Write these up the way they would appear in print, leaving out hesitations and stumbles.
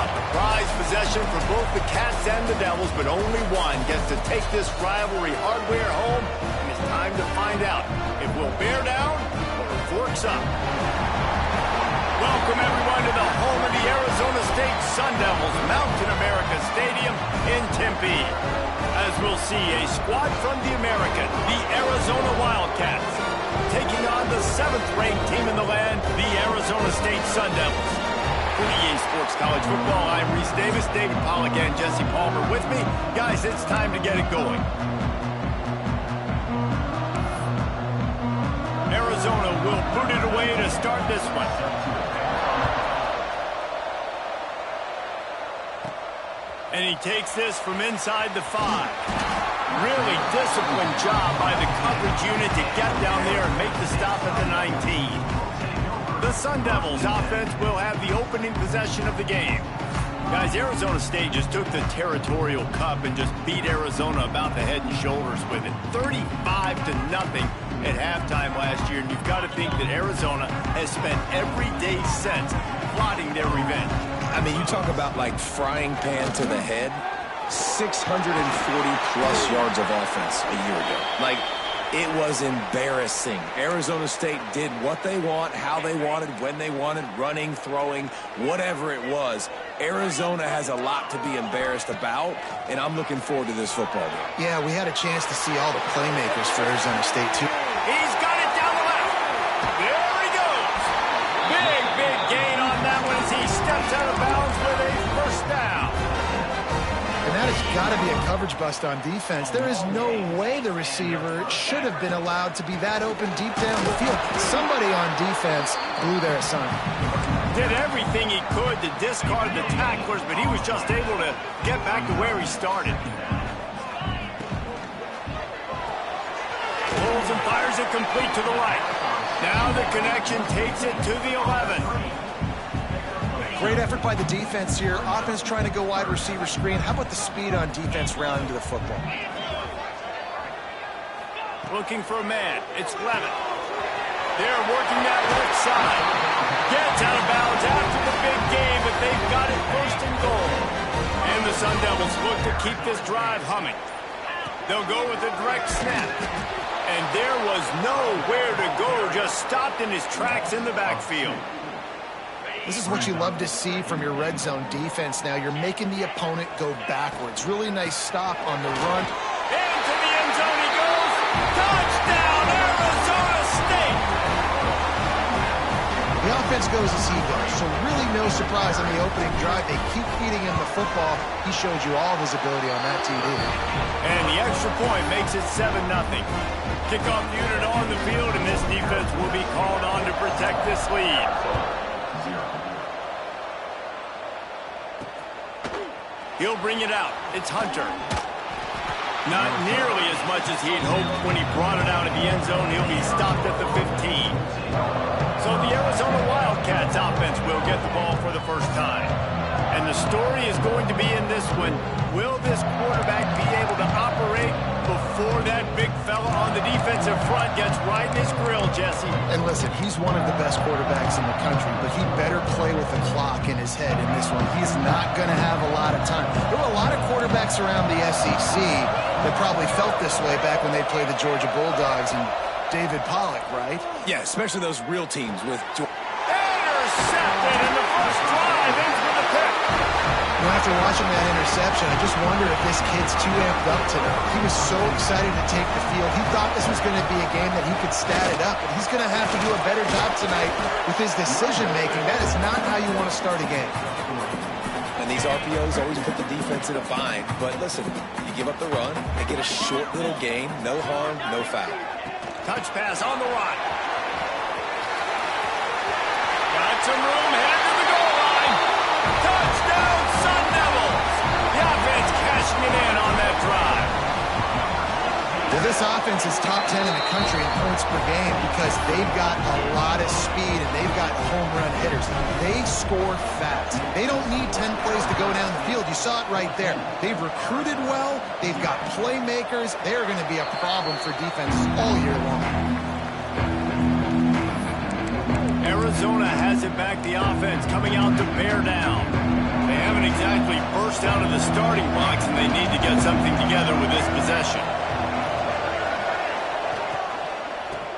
kickoff. The prize possession for both the Cats and the Devils, but only one gets to take this rivalry hardware home, and it's time to find out if we'll bear down or forks up. Welcome, everyone, to the home of the Arizona State Sun Devils, Mountain America Stadium in Tempe. As we'll see, a squad from the American, the Arizona Wildcats, taking on the 7th-ranked team in the land, the Arizona State Sun Devils. For EA Sports College Football, I'm Reese Davis, David Pollack, and Jesse Palmer with me. Guys, it's time to get it going. Arizona will boot it away to start this one. And he takes this from inside the 5. Really disciplined job by the coverage unit to get down there and make the stop at the 19. The Sun Devils offense will have the opening possession of the game. Guys, Arizona State just took the Territorial Cup and just beat Arizona about the head and shoulders with it. 35-0 at halftime last year, and you've got to think that Arizona has spent every day since plotting their revenge. I mean, you talk about like frying pan to the head, 640-plus yards of offense a year ago. Like, it was embarrassing. Arizona State did what they want, how they wanted, when they wanted, running, throwing, whatever it was. Arizona has a lot to be embarrassed about, and I'm looking forward to this football game. Yeah, we had a chance to see all the playmakers for Arizona State, too. He's got it down the left. There he goes. Big gain on that one as he steps out of bounds with a first down. And that has got to be a coverage bust on defense. There is no way the receiver should have been allowed to be that open deep down the field. Somebody on defense blew their assignment. Did everything he could to discard the tacklers, but he was just able to get back to where he started. Pulls and fires it complete to the right. Now the connection takes it to the 11. Great effort by the defense here. Offense trying to go wide receiver screen. How about the speed on defense rounding to the football? Looking for a man. It's Levin. They're working that left side. Gets out of bounds after the big game, but they've got it first and goal. And the Sun Devils look to keep this drive humming. They'll go with a direct snap. And there was nowhere to go, just stopped in his tracks in the backfield. This is what you love to see from your red zone defense now. You're making the opponent go backwards. Really nice stop on the run. Into the end zone he goes. Touchdown, Arizona State! The offense goes as he goes, so really no surprise on the opening drive. They keep feeding him the football. He showed you all of his ability on that TD. And the extra point makes it 7-0. Kickoff unit on the field, and this defense will be called on to protect this lead. He'll bring it out. It's Hunter. Not nearly as much as he'd hoped when he brought it out of the end zone. He'll be stopped at the 15. So the Arizona Wildcats offense will get the ball for the first time. And the story is going to be in this one. Will this quarterback be able to operate before that big fella on the defensive front gets right in his grill, Jesse? And listen, he's one of the best quarterbacks in the country, but he better play with the clock in his head in this one. He's not going to have a lot of time. There were a lot of quarterbacks around the SEC that probably felt this way back when they played the Georgia Bulldogs and David Pollack, right? Yeah, especially those real teams with... Intercepted in the first drive, ends with a pick. You know, after watching that interception, I just wonder if this kid's too amped up tonight. He was so excited to take the field. He thought this was going to be a game that he could stat it up, but he's going to have to do a better job tonight with his decision-making. That is not how you want to start a game. And these RPOs always put the defense in a bind. But listen, you give up the run, they get a short little gain, no harm, no foul. Touch pass on the run. Got some room, head to the goal line. Touchdown, Sun Devils. The offense cashing it in on that drive. Well, this offense is top 10 in the country in points per game because they've got a lot of speed and they've got home run hitters. They score fast. They don't need 10 plays to go down the field. You saw it right there. They've recruited well. They've got playmakers. They're going to be a problem for defense all year long. Arizona has it back, the offense coming out to bear down. They haven't exactly burst out of the starting blocks, and they need to get something together with this possession.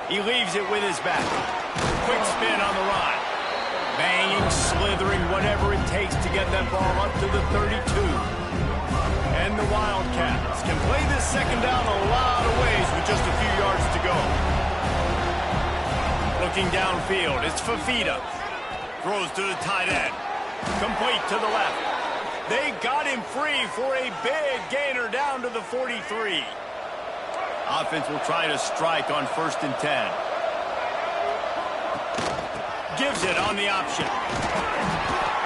He leaves it with his back. Quick spin on the run. Banging, slithering, whatever it takes to get that ball up to the 32. And the Wildcats can play this second down a lot of ways with just a few yards to go. Looking downfield, it's Fafita. Throws to the tight end. Complete to the left. They got him free for a big gainer down to the 43. Offense will try to strike on 1st and 10. Gives it on the option.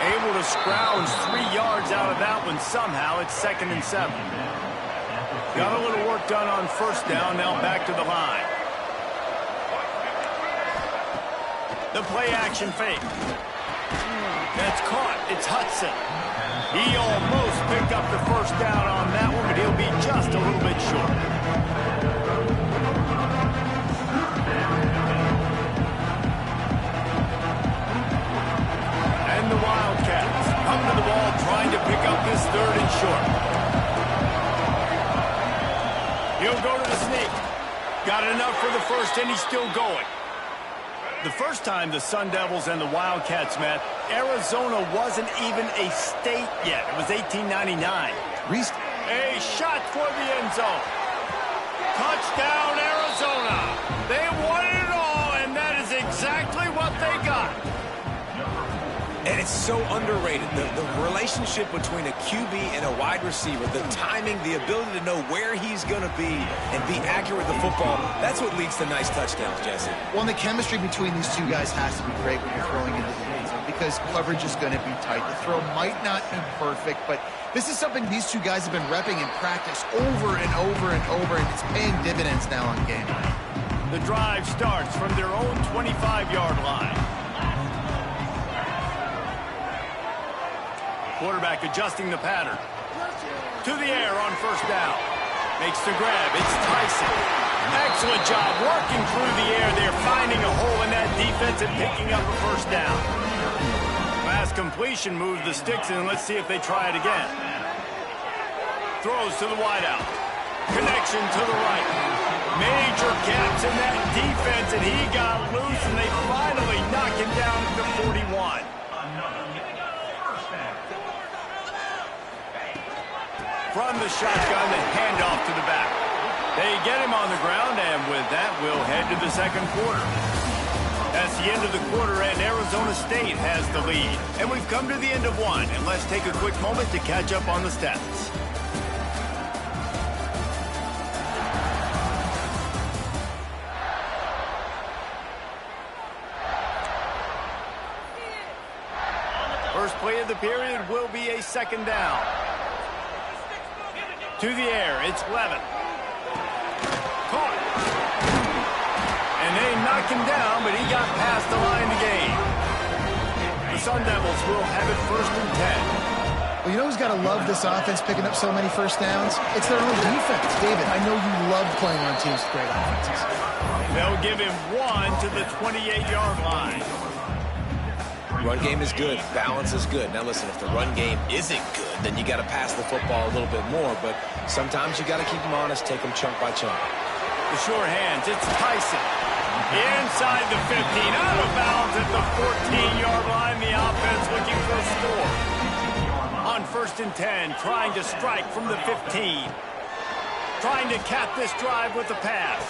Able to scrounge 3 yards out of that one somehow. It's 2nd and 7. Got a little work done on 1st down. Now back to the line. The play action fake. That's caught. It's Hudson. He almost picked up the 1st down on that one, but he'll be just a little bit short. And the Wildcats come to the ball trying to pick up this 3rd and short. He'll go to the sneak. Got enough for the 1st, and he's still going. The first time the Sun Devils and the Wildcats met, Arizona wasn't even a state yet. It was 1899. A shot for the end zone. Touchdown, Arizona. They won it all, and that is exactly what they got. And it's so underrated. The relationship between a QB and a wide receiver, the timing, the ability to know where he's going to be and be accurate with the football, that's what leads to nice touchdowns, Jesse. Well, and the chemistry between these two guys has to be great when you're throwing into the end zone because coverage is going to be tight. The throw might not be perfect, but this is something these two guys have been repping in practice over and over and over, and it's paying dividends now on game night. The drive starts from their own 25-yard line. Quarterback adjusting the pattern. To the air on 1st down. Makes the grab. It's Tyson. Excellent job working through the air. They're finding a hole in that defense and picking up a 1st down. Last completion moved the sticks in. Let's see if they try it again. Throws to the wideout. Connection to the right. Major gaps in that defense, and he got loose, and they finally knock him down at the 41. From the shotgun, the handoff to the back. They get him on the ground, and with that, we'll head to the 2nd quarter. That's the end of the quarter, and Arizona State has the lead. And we've come to the end of one, and let's take a quick moment to catch up on the stats. First play of the period will be a 2nd down. To the air, it's Levin. Caught. And they knock him down, but he got past the line to gain. The Sun Devils will have it 1st and 10. Well, you know who's got to love this offense picking up so many 1st downs? It's their own defense. David, I know you love playing on teams with great offenses. They'll give him 1 to the 28-yard line. Run game is good. Balance is good. Now, listen, if the run game isn't good, then you got to pass the football a little bit more. But sometimes you got to keep them honest, take them chunk by chunk. The short hands, it's Tyson. Inside the 15, out of bounds at the 14-yard line. The offense looking for a score. On 1st and 10, trying to strike from the 15. Trying to cap this drive with a pass.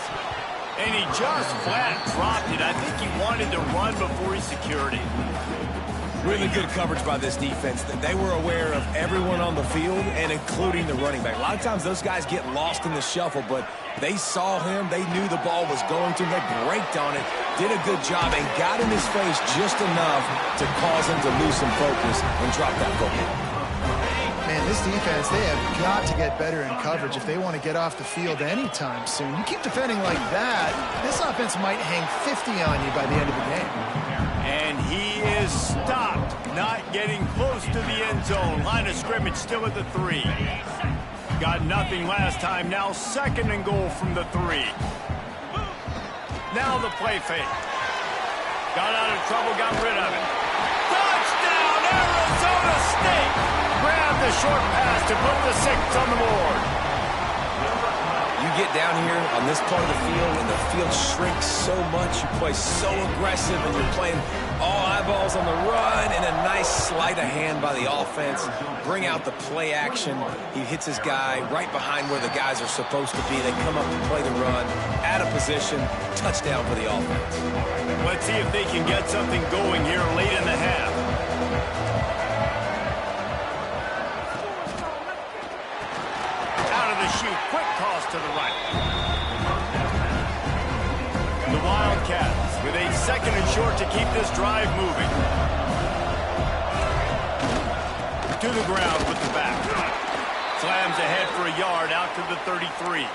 And he just flat dropped it. I think he wanted to run before he secured it. Really good coverage by this defense. They were aware of everyone on the field and including the running back. A lot of times those guys get lost in the shuffle, but they saw him. They knew the ball was going to. They braked on it, did a good job, and got in his face just enough to cause him to lose some focus and drop that football. Man, this defense, they have got to get better in coverage if they want to get off the field anytime soon. You keep defending like that, this offense might hang 50 on you by the end of the game. And he is stopped, not getting close to the end zone. Line of scrimmage still at the 3. Got nothing last time. Now 2nd and goal from the 3. Now the play fake. Got out of trouble, got rid of it. Touchdown, Arizona State! mistake. Grab the short pass to put the 6 on the board. You get down here on this part of the field, and the field shrinks so much. You play so aggressive, and you're playing all eyeballs on the run, and a nice sleight of hand by the offense. Bring out the play action. He hits his guy right behind where the guys are supposed to be. They come up and play the run, out of position, touchdown for the offense. Let's see if they can get something going here late in the half. Out of the chute, quick toss to the right. The Wildcats with a 2nd and short to keep this drive moving. To the ground with the back. Slams ahead for a yard out to the 33.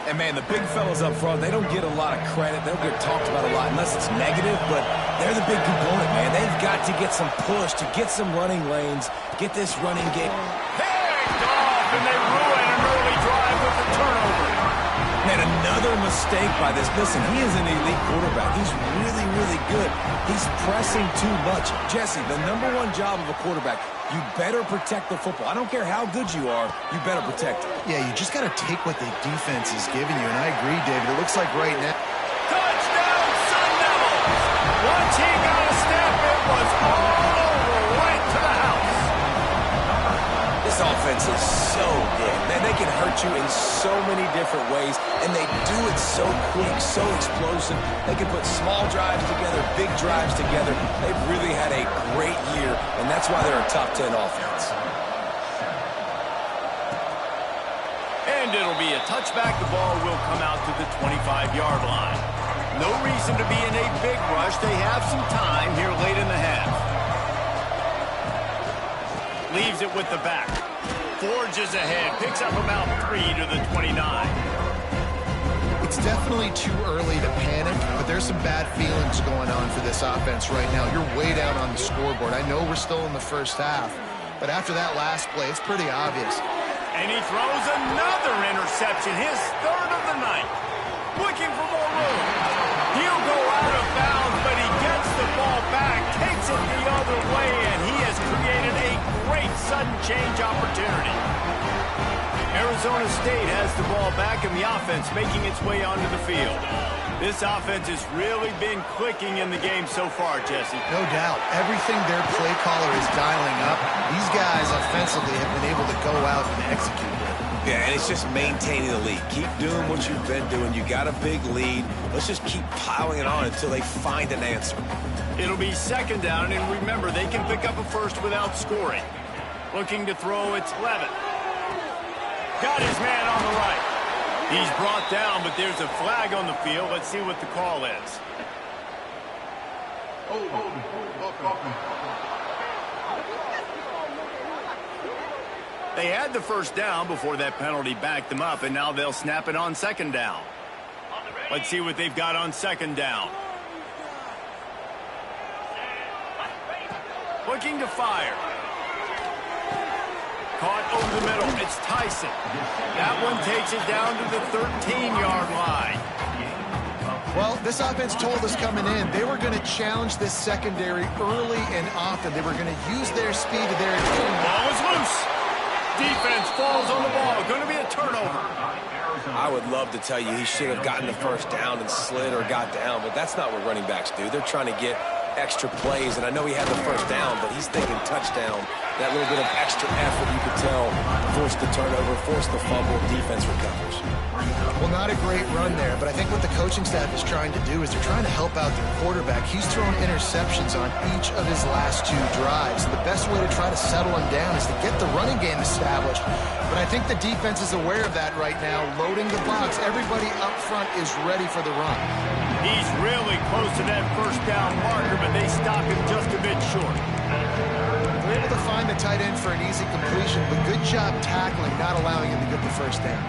And, man, the big fellas up front, they don't get a lot of credit. They don't get talked about a lot unless it's negative, but they're the big component, man. They've got to get some push, to get some running lanes, get this running game. Picked off, and they ruin an early drive with the turnover. Man, another mistake by this. Listen, he is an elite quarterback. He's really, really good. He's pressing too much. Jesse, the #1 job of a quarterback, you better protect the football. I don't care how good you are, you better protect it. Yeah, you just got to take what the defense is giving you, and I agree, David. It looks like right now. Touchdown, Sun Devils! Once he got a step, it was all over, right to the house. This offense is so good. Man, they can hurt you in so many different ways, and they do it so quick, so explosive. They can put small drives together, big drives together. They've really had a great year, and that's why they're a top 10 offense. And it'll be a touchback. The ball will come out to the 25-yard line. No reason to be in a big rush. They have some time here late in the half. Leaves it with the back. Forges ahead. Picks up about 3 to the 29. It's definitely too early to panic, but there's some bad feelings going on for this offense right now. You're way down on the scoreboard. I know we're still in the first half, but after that last play, it's pretty obvious. And he throws another interception, his 3rd of the night. Looking for more room. He'll go out of bounds, but he gets the ball back, takes it the other way, and he has created a great sudden change opportunity. Arizona State has the ball back, and the offense making its way onto the field. This offense has really been clicking in the game so far, Jesse. No doubt. Everything their play caller is dialing up, these guys offensively have been able to go out and execute with. Yeah, and it's just maintaining the lead. Keep doing what you've been doing. You got a big lead. Let's just keep piling it on until they find an answer. It'll be 2nd down, and remember, they can pick up a first without scoring. Looking to throw, it's Levitt. Got his man on the right. He's brought down, but there's a flag on the field. Let's see what the call is. They had the first down before that penalty backed them up, and now they'll snap it on 2nd down. Let's see what they've got on 2nd down. Looking to fire. Caught over the middle. It's Tyson. That one takes it down to the 13-yard line. Well, this offense told us coming in they were going to challenge this secondary early and often. They were going to use their speed to their advantage. Ball is loose. Defense falls on the ball. Going to be a turnover. I would love to tell you he should have gotten the first down and slid or got down, but that's not what running backs do. They're trying to get extra plays, and I know he had the first down, but he's thinking touchdown. That little bit of extra effort, you could tell, forced the turnover, forced the fumble, defense recovers. Well, not a great run there, but I think what the coaching staff is trying to do is they're trying to help out their quarterback. He's thrown interceptions on each of his last 2 drives. The best way to try to settle him down is to get the running game established. But I think the defense is aware of that right now, loading the box. Everybody up front is ready for the run. He's really close to that first down marker, but they stop him just a bit short. They're able to find the tight end for an easy completion, but good job tackling, not allowing him to get the first down.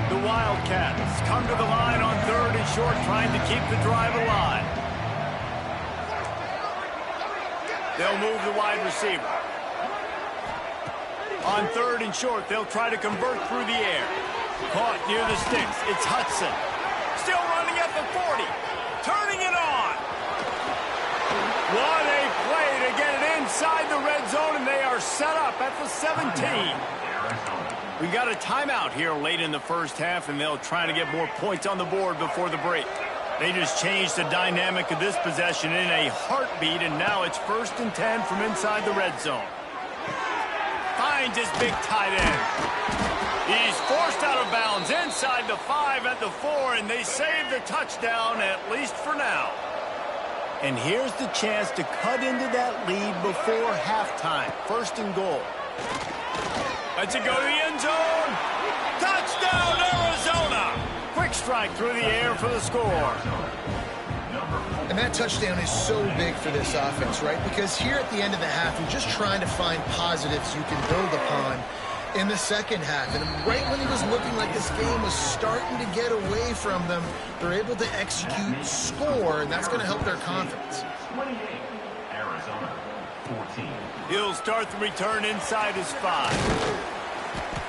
The Wildcats come to the line on 3rd and short, trying to keep the drive alive. They'll move the wide receiver. On 3rd and short, they'll try to convert through the air. Caught near the sticks. It's Hudson. Still running at the 40. Turning it on. What a play to get it inside the red zone, and they are set up at the 17. We got a timeout here late in the first half, and they'll try to get more points on the board before the break. They just changed the dynamic of this possession in a heartbeat, and now it's 1st and 10 from inside the red zone. Finds his big tight end. He's forced out of bounds inside the 5 at the 4, and they save the touchdown, at least for now. And here's the chance to cut into that lead before halftime. 1st and goal. Lets it go to the end zone. Touchdown, Arizona! Quick strike through the air for the score. And that touchdown is so big for this offense, right? Because here at the end of the half, you're just trying to find positives you can build upon in the second half. And right when it was looking like this game was starting to get away from them, they're able to execute, score, and that's going to help their confidence. 28, Arizona, 14. He'll start the return inside his 5.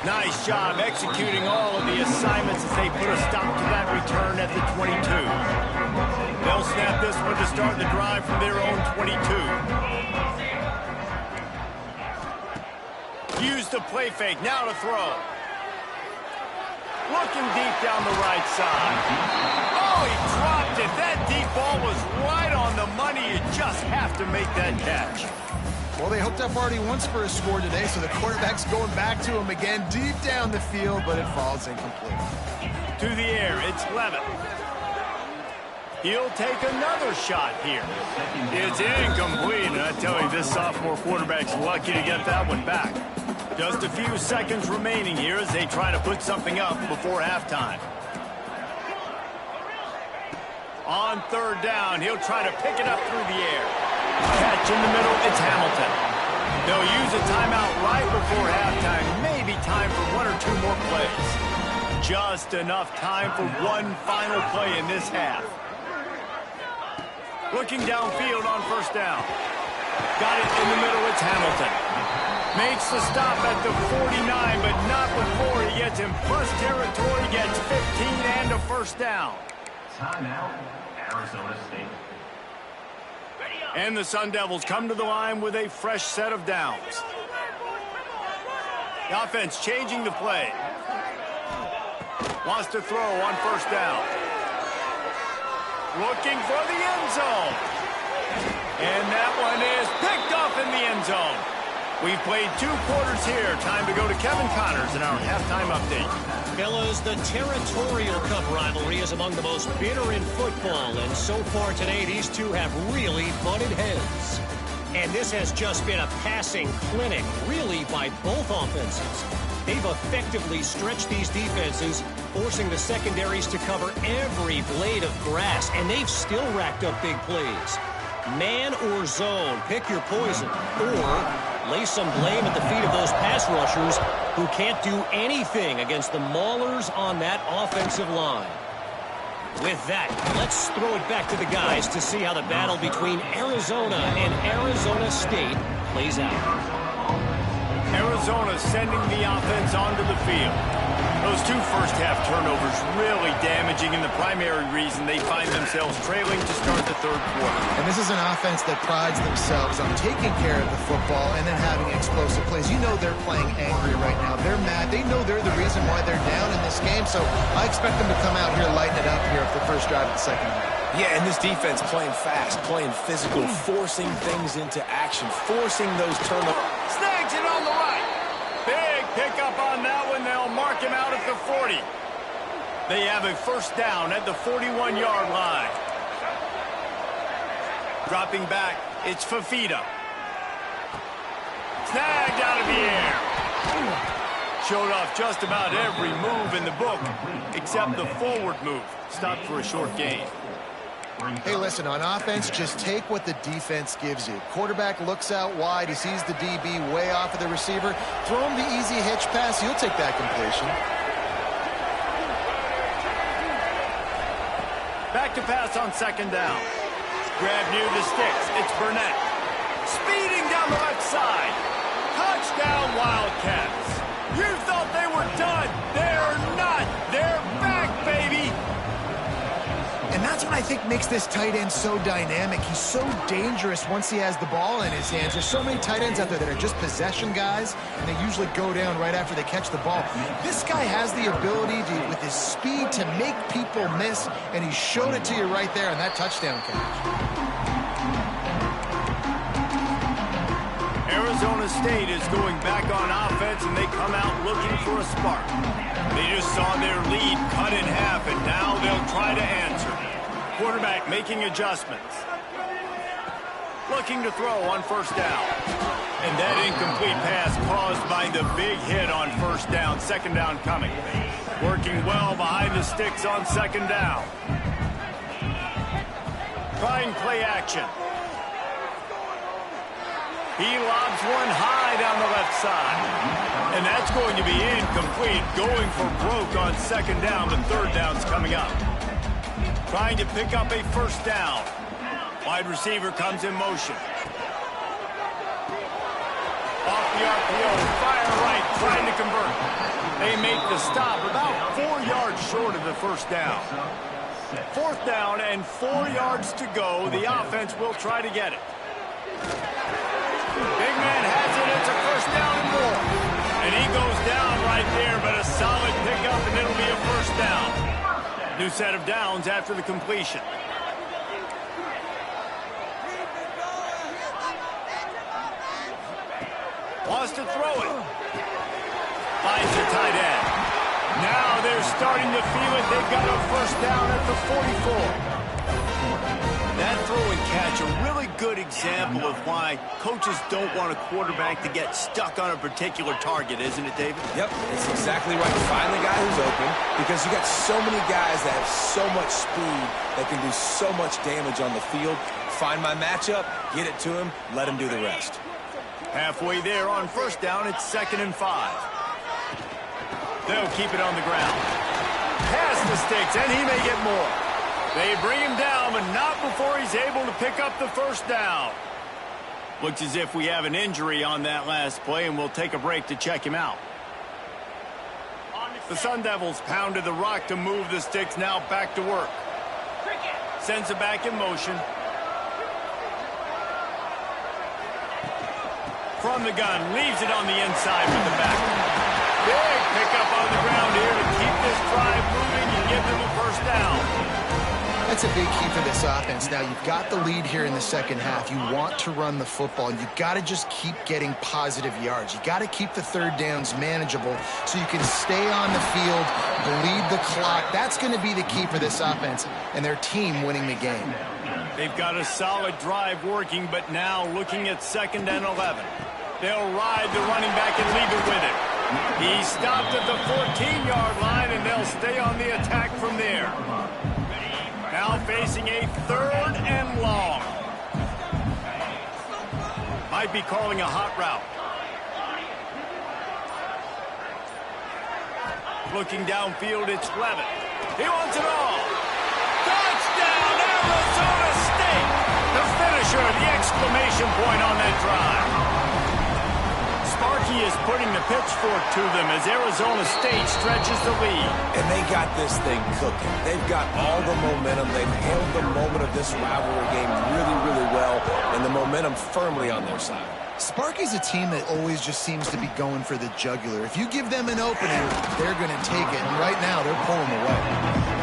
Nice job executing all of the assignments as they put a stop to that return at the 22. They'll snap this one to start the drive from their own 22. Use the play fake, now to throw. Looking deep down the right side. Oh, he dropped it. That deep ball was right on the money. You just have to make that catch. Well, they hooked up already once for a score today, so the quarterback's going back to him again deep down the field, but it falls incomplete. To the air, it's Levitt. He'll take another shot here. It's incomplete, and I tell you, this sophomore quarterback's lucky to get that one back. Just a few seconds remaining here as they try to put something up before halftime. On 3rd down, he'll try to pick it up through the air. Catch in the middle, it's Hamilton. They'll use a timeout right before halftime. Maybe time for 1 or 2 more plays. Just enough time for one final play in this half. Looking downfield on 1st down. Got it in the middle, it's Hamilton. Makes the stop at the 49, but not before he gets in plus territory, gets 15 and a 1st down. Timeout, Arizona State. And the Sun Devils come to the line with a fresh set of downs. The offense changing the play. Wants to throw on 1st down. Looking for the end zone. And that one is picked off in the end zone. We've played 2 quarters here. Time to go to Kevin Connors in our halftime update. Fellas, the Territorial Cup rivalry is among the most bitter in football, and so far today, these two have really butted heads. And this has just been a passing clinic, really, by both offenses. They've effectively stretched these defenses, forcing the secondaries to cover every blade of grass, and they've still racked up big plays. Man or zone, pick your poison, or lay some blame at the feet of those pass rushers who can't do anything against the maulers on that offensive line. With that, let's throw it back to the guys to see how the battle between Arizona and Arizona State plays out. Arizona sending the offense onto the field. Those 2 first-half turnovers really damaging, and the primary reason they find themselves trailing to start the 3rd quarter. And this is an offense that prides themselves on taking care of the football and then having explosive plays. You know they're playing angry right now. They're mad. They know they're the reason why they're down in this game, so I expect them to come out here, lighten it up here for the first drive of the second half. Yeah, and this defense playing fast, playing physical, forcing things into action, forcing those turnovers. Snags it on the right. Big pickup on that one. They'll mark him out at the 40. They have a 1st down at the 41-yard line. Dropping back, it's Fafita. Snagged out of the air. Showed off just about every move in the book, except the forward move. Stopped for a short gain. Hey, listen, on offense, just take what the defense gives you. Quarterback looks out wide. He sees the DB way off of the receiver. Throw him the easy hitch pass. You'll take that completion. Back to pass on 2nd down. Grab near the sticks. It's Burnett. Speeding down the left side. Touchdown, Wildcats. You thought they were done. They're not. They're back, baby. And that's what I think makes this tight end so dynamic. He's so dangerous once he has the ball in his hands. There's so many tight ends out there that are just possession guys, and they usually go down right after they catch the ball. This guy has the ability to, with his speed, to make people miss, and he showed it to you right there on that touchdown catch. Arizona State is going back on offense, and they come out looking for a spark. They just saw their lead cut in half, and now they'll try to answer. Quarterback making adjustments. Looking to throw on first down. And that incomplete pass caused by the big hit on first down. Second down coming. Working well behind the sticks on second down. Trying play action. He lobs one high down the left side. And that's going to be incomplete. Going for broke on second down, but third down's coming up. Trying to pick up a first down. Wide receiver comes in motion. Off the RPO, fire right, trying to convert. They make the stop about 4 yards short of the first down. Fourth down and 4 yards to go. The offense will try to get it. Big man has it. It's a first down and more. And he goes down right there, but a solid pickup, and it'll be a first down. New set of downs after the completion. Wants to throw it. Finds the tight end. Now they're starting to feel it. They've got a first down at the 44. That throw and catch, a really good example of why coaches don't want a quarterback to get stuck on a particular target, isn't it, David? Yep, it's exactly right. Find the guy who's open, because you got so many guys that have so much speed that can do so much damage on the field. Find my matchup, get it to him, let him do the rest. Halfway there on first down, it's 2nd and 5. They'll keep it on the ground. Pass the sticks, and he may get more. They bring him down, but not before he's able to pick up the first down. Looks as if we have an injury on that last play, and we'll take a break to check him out. The Sun Devils pounded the rock to move the sticks, now back to work. Sends it back in motion. From the gun, leaves it on the inside with the back. Big pickup on the ground here to keep this drive moving and give them a first down. That's a big key for this offense. Now, you've got the lead here in the second half. You want to run the football, and you've got to just keep getting positive yards. You've got to keep the third downs manageable so you can stay on the field, bleed the clock. That's going to be the key for this offense and their team winning the game. They've got a solid drive working, but now looking at 2nd and 11. They'll ride the running back and leave it with it. He stopped at the 14-yard line, and they'll stay on the attack from there. Now facing a 3rd and long. Might be calling a hot route. Looking downfield, it's Levitt. He wants it all. Touchdown, Arizona State! The finisher, the exclamation point on that drive. Sparky is putting the pitchfork to them as Arizona State stretches the lead. And they got this thing cooking. They've got all the momentum. They've held the moment of this rivalry game really, really well, and the momentum firmly on their side. Sparky's a team that always just seems to be going for the jugular. If you give them an opening, they're going to take it, and right now they're pulling away.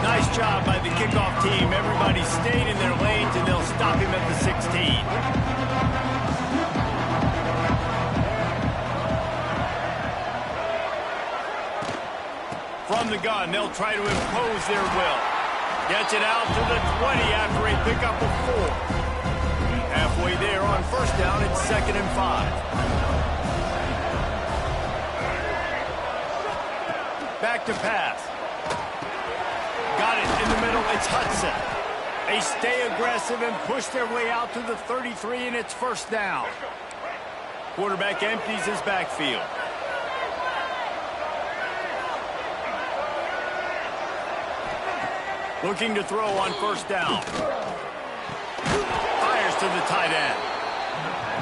Nice job by the kickoff team. Everybody stayed in their lanes, and they'll stop him at the 16. From the gun, they'll try to impose their will. Gets it out to the 20 after a pickup of 4. Halfway there on first down, it's 2nd and 5. Back to pass. Got it in the middle, it's Hudson. They stay aggressive and push their way out to the 33, and it's first down. Quarterback empties his backfield. Looking to throw on first down. Fires to the tight end.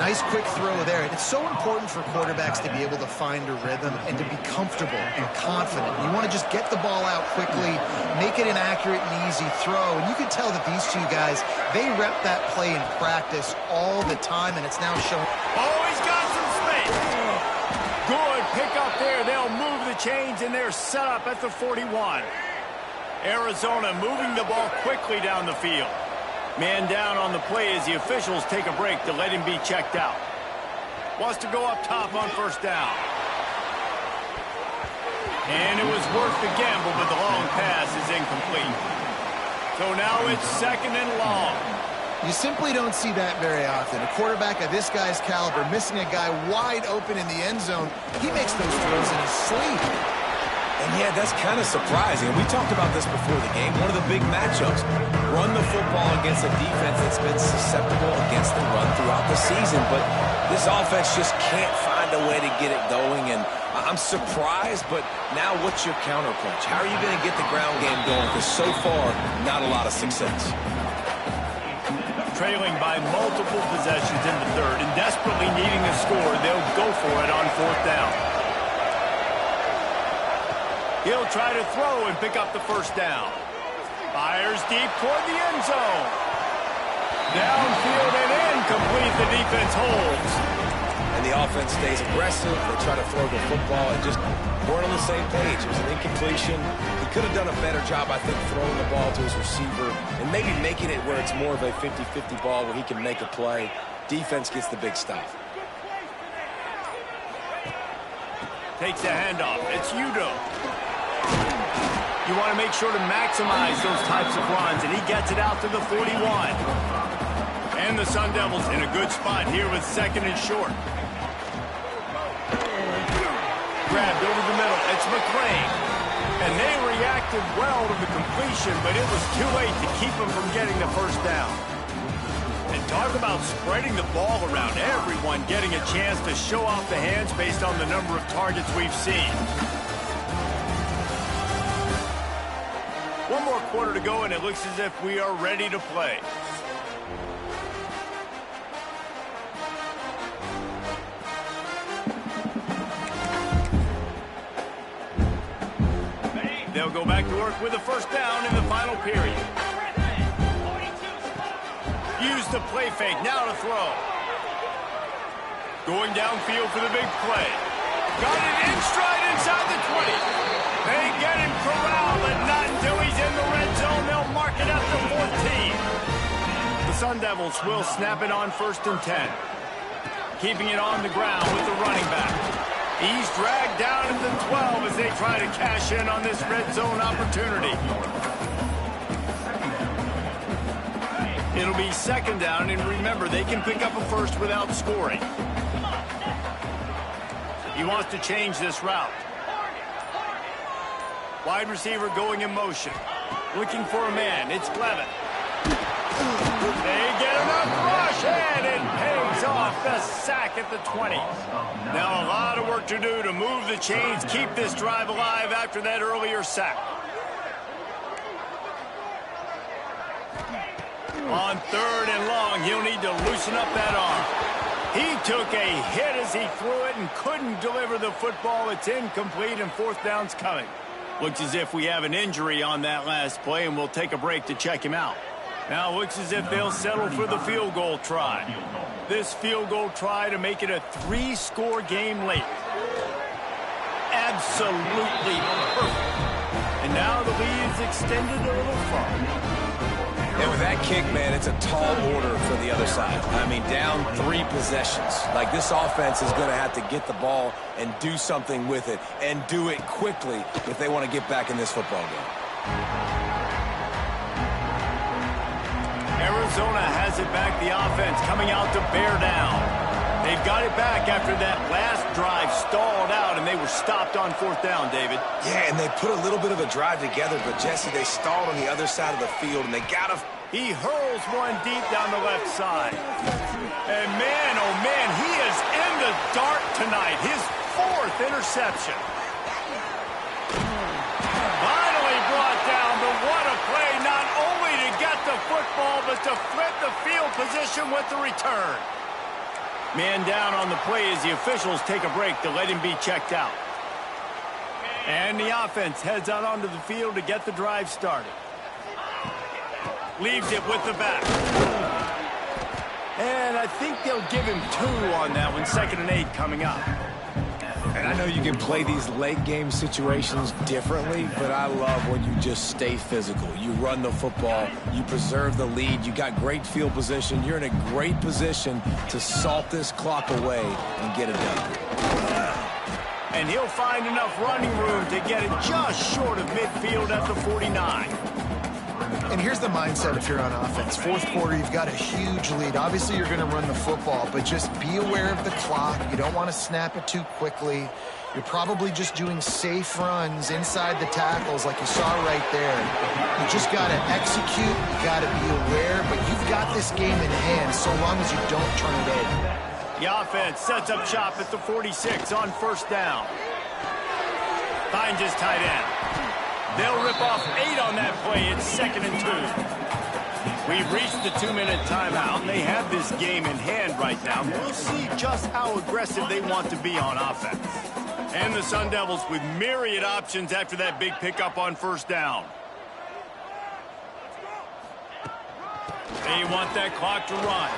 Nice quick throw there. It's so important for quarterbacks to be able to find a rhythm and to be comfortable and confident. You want to just get the ball out quickly, make it an accurate and easy throw. And you can tell that these two guys, they rep that play in practice all the time, and it's now showing. Oh, he's got some space. Good pick up there. They'll move the chains, and they're set up at the 41. Arizona moving the ball quickly down the field. Man down on the play as the officials take a break to let him be checked out. Wants to go up top on first down. And it was worth the gamble, but the long pass is incomplete. So now it's second and long. You simply don't see that very often. A quarterback of this guy's caliber missing a guy wide open in the end zone. He makes those throws in his sleep. And yeah, that's kind of surprising. And we talked about this before the game. One of the big matchups. Run the football against a defense that's been susceptible against the run throughout the season. But this offense just can't find a way to get it going. And I'm surprised, but now what's your counterpunch? How are you going to get the ground game going? Because so far, not a lot of success. Trailing by multiple possessions in the third and desperately needing a score, they'll go for it on fourth down. He'll try to throw and pick up the first down. Fires deep toward the end zone. Downfield and incomplete. The defense holds. And the offense stays aggressive. They try to throw the football and just weren't on the same page. It was an incompletion. He could have done a better job, I think, throwing the ball to his receiver and maybe making it where it's more of a 50-50 ball where he can make a play. Defense gets the big stop. Takes a handoff. It's Udo. You want to make sure to maximize those types of runs, and he gets it out to the 41. And the Sun Devils in a good spot here with second and short. Grabbed over the middle. It's McClain. And they reacted well to the completion, but it was too late to keep them from getting the first down. And talk about spreading the ball around. Everyone getting a chance to show off the hands based on the number of targets we've seen. One more quarter to go, and it looks as if we are ready to play. They'll go back to work with a first down in the final period. Use the play fake, now to throw. Going downfield for the big play. Got it in stride inside the 20. They get him corralled, but not until he's in the red zone. They'll mark it up to 14. The Sun Devils will snap it on first and 10. Keeping it on the ground with the running back. He's dragged down at the 12 as they try to cash in on this red zone opportunity. It'll be second down, and remember, they can pick up a first without scoring. He wants to change this route. Wide receiver going in motion. Looking for a man. It's Levin. They get enough rush, and it pays off the sack at the 20. Now a lot of work to do to move the chains, keep this drive alive after that earlier sack. On third and long, he'll need to loosen up that arm. He took a hit as he threw it and couldn't deliver the football. It's incomplete, and fourth down's coming. Looks as if we have an injury on that last play, and we'll take a break to check him out. Now looks as if they'll settle for the field goal try. This field goal try to make it a 3-score game late. Absolutely perfect. And now the lead is extended a little further. And with that kick, man, it's a tall order for the other side. I mean, down 3 possessions. Like, this offense is going to have to get the ball and do something with it, and do it quickly if they want to get back in this football game. Arizona has it back, the offense coming out to bear down. They've got it back after that last drive stalled out, and they were stopped on fourth down, David. Yeah, and they put a little bit of a drive together, but, Jesse, they stalled on the other side of the field, and they got to... He hurls one deep down the left side. And, man, oh, man, he is in the dark tonight. His 4th interception. Finally brought down, but what a play, not only to get the football, but to flip the field position with the return. Man down on the play as the officials take a break to let him be checked out. And the offense heads out onto the field to get the drive started. Leaves it with the back. And I think they'll give him 2 on that one. 2nd and 8 coming up. And I know you can play these late game situations differently, but I love when you just stay physical. You run the football, you preserve the lead, you got great field position, you're in a great position to salt this clock away and get it done. And he'll find enough running room to get it just short of midfield at the 49. And here's the mindset if you're on offense. 4th quarter, you've got a huge lead. Obviously, you're going to run the football, but just be aware of the clock. You don't want to snap it too quickly. You're probably just doing safe runs inside the tackles like you saw right there. You just got to execute. You got to be aware, but you've got this game in hand so long as you don't turn it over. The offense sets up shop at the 46 on 1st down. Finds his tight end. They'll rip off 8 on that play. It's 2nd and 2. We've reached the 2-minute timeout, and they have this game in hand right now. We'll see just how aggressive they want to be on offense. And the Sun Devils with myriad options after that big pickup on 1st down. They want that clock to run.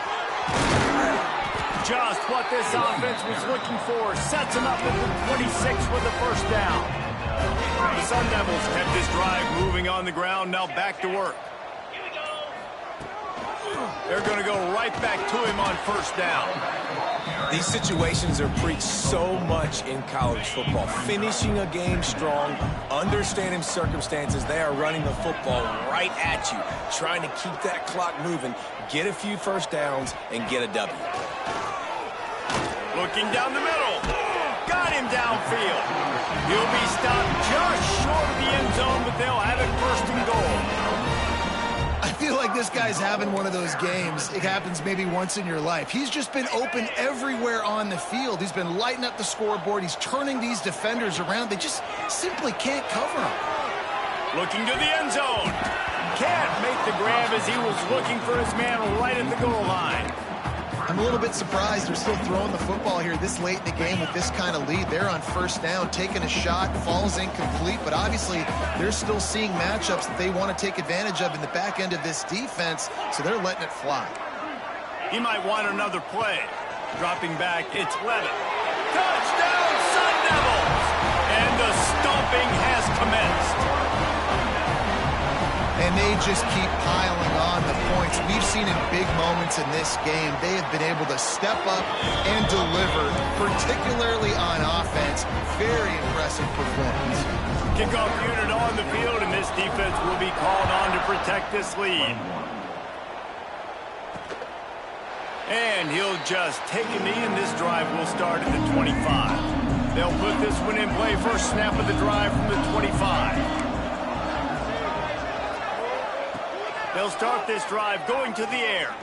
Just what this offense was looking for. Sets them up at the 26 with the 1st down. The Sun Devils kept this drive moving on the ground. Now back to work. They're going to go right back to him on 1st down. These situations are preached so much in college football. Finishing a game strong, understanding circumstances. They are running the football right at you, trying to keep that clock moving, get a few 1st downs, and get a W. Looking down the middle. Got him downfield. He'll be stopped just short of the end zone, but they'll have it 1st and goal. I feel like this guy's having one of those games. It happens maybe once in your life. He's just been open everywhere on the field. He's been lighting up the scoreboard. He's turning these defenders around. They just simply can't cover him. Looking to the end zone. Can't make the grab as he was looking for his man right at the goal line. I'm a little bit surprised they're still throwing the football here this late in the game with this kind of lead. They're on 1st down, taking a shot, falls incomplete, but obviously they're still seeing matchups that they want to take advantage of in the back end of this defense, so they're letting it fly. He might want another play. Dropping back, it's Levitt. Touchdown, Sun Devils! And the stomping has commenced. And they just keep piling on the points. We've seen in big moments in this game, they have been able to step up and deliver, particularly on offense. Very impressive performance. Kickoff unit on the field, and this defense will be called on to protect this lead. And he'll just take a knee, and this drive will start at the 25. They'll put this one in play. First snap of the drive from the 25. They'll start this drive going to the air.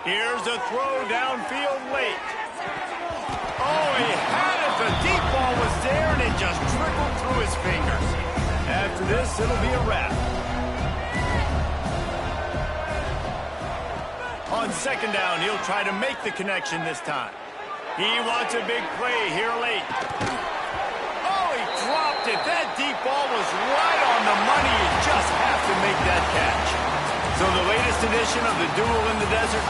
Here's a throw downfield late. Oh, he had it. The deep ball was there, and it just trickled through his fingers. After this, it'll be a wrap. On 2nd down, he'll try to make the connection this time. He wants a big play here late. Oh, he dropped it. That deep ball was right on the money. You just have to make that catch. So the latest edition of the Duel in the Desert